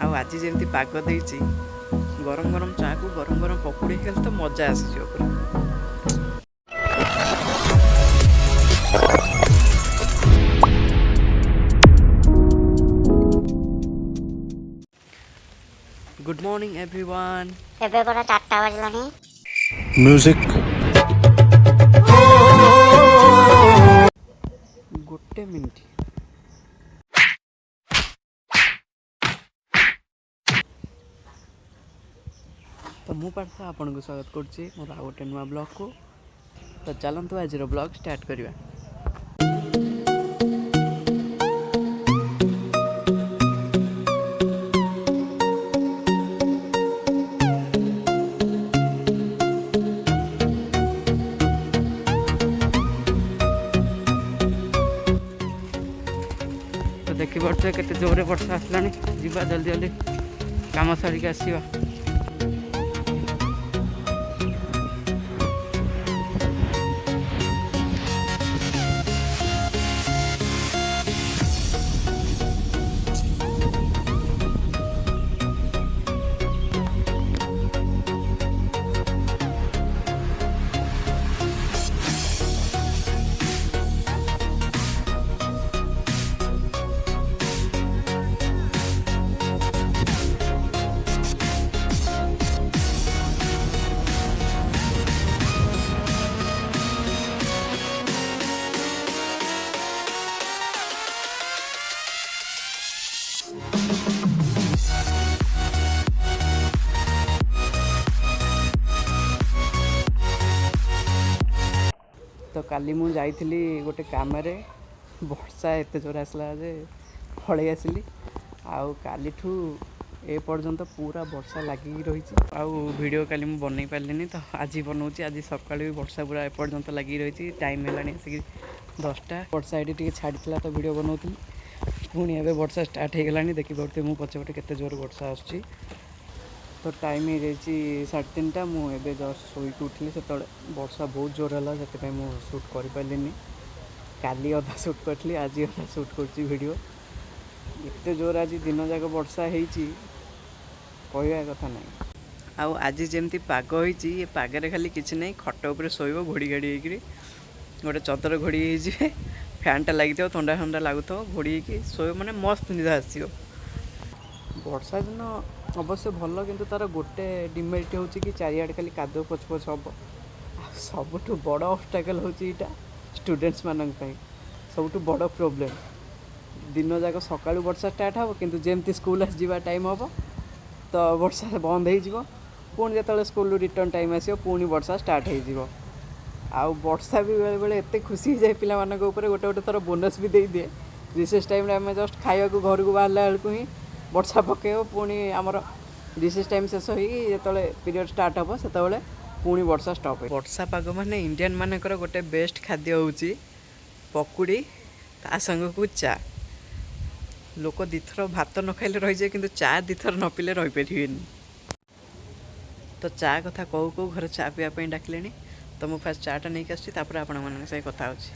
ଆଉ ଆଜି ଯେମିତି ପାଗ ଦେଇଛି ଗରମ ଗରମ ଚାକୁ ଗରମ ଗରମ ପକୁଡ଼ି ହେଇଗଲେ ତ ମଜା ଆସିଯିବ ପୁରା। Good morning everyone. ଏବେ ପରା 4ଟା ବାଜିଲାଣି। म्यूजिक गोटे मिनिट। तो मु पार्थ आपन को स्वागत करुच्ची मोर आ गोटे नुआ ब्लॉग को। तो चलतु आज ब्लॉग स्टार्ट करवा। तो देखी पारे केते जोरे वर्षा आसलानी। जीवा जल्दी जल्दी काम सारिक आसवा। तो काली मु जाइली गोटे काम वर्षा एत जोर आसला जे पलि आसली। आउ काली ठू ए पर्यंत पूरा वर्षा लगी रही। आउ वीडियो काली मु बन पारे तो आज बनाऊँगी। आज सका भी वर्षा पूरा एपर्यंत लगी रही। टाइम है आसिक 10टा। वर्षा ये टी छाड़ी तो वीडियो बनाऊली पुणी एवं वर्षा स्टार्ट हो गलानी। देखी पारे मुझे पछपटे केते जोर वर्षा आसुची। तो टाइम हो जाए 3:30। मुझे जस्ट शोक उठली से वर्षा बहुत जोर है से मुझे सुट कर पारे। काली अधा सुट करी आज अधा सुट कर एत जोर आज दिन जाक वर्षा कहवा कथा ना। आउ आज जमती पाग होती ये पागे खाली किसी ना खट उपर शोब घोड़ी घाड़ी होकर गोटे चदर घोड़ी हो फैनटा लगी ठंडा ठंडा लगुथ घोड़ी शोब माने मस्त निदा आसो। वर्षा दिन अवश्य भल किंतु तार गोटे डिमेरिट हो कि चारिआडे खाली कादो पछ पछ हम। सबुठ बड़ ऑब्स्टेकल होता स्टूडेंट्स मान सबुठ बड़ प्रोब्लेम। दिन जाक सका वर्षा स्टार्ट हो किंतु जेमती स्कूल आसवा टाइम हम तो वर्षा बंद हो पुणी जो स्कूल रिटर्न टाइम आसो पुणी वर्षा स्टार्ट हो। आउ वर्षा भी बेले बेले एत खुशी जाए पिला मानक ऊपर गोटे गोटे थर बोनस भी दे दिए। रिसेस टाइम आम जस्ट खाया घर को बाहर बेलू ही वर्षा पकेब पुणी आमर रिसेस टाइम शेष हो जो पीरियड स्टार्ट हम से पुणी वर्षा स्टॉप हो। वर्षा पाग माने इंडियन मानकर गोटे बेस्ट खाद्य होची पकुड़ी ता संग को चा। लोक दिथर भात न खाइले रही जाए किंतु चा दिथर न पीले रही पारिबेनी। तो चा कथा कहू कहू घर चा पीवा डाकिले। तो मुझे फास्ट चाटा नहीं आसुची तापर आपण मान से कथा होची।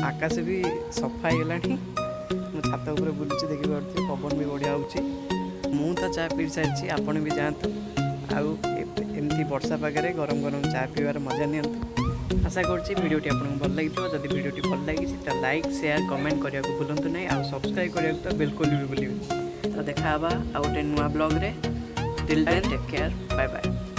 आकाश भी सफा होगा। मु छात उपर बुलूची देखी पार्थे पवन भी बढ़िया हो। मु तो चा पी सारी आपण भी जातु आमती वर्षा पागे गरम गरम चा पीबार मजा नि आशा करुँची भिडियोटी आपको भल लगी जब भिडियोटी भल लगी तो लाइक शेयर कमेंट करने को भूलु नहीं और सब्सक्राइब करने तो बिल्कुल भी भूलिए तो देखा आ गोटे नुआ ब्लॉग रे till then take care bye bye.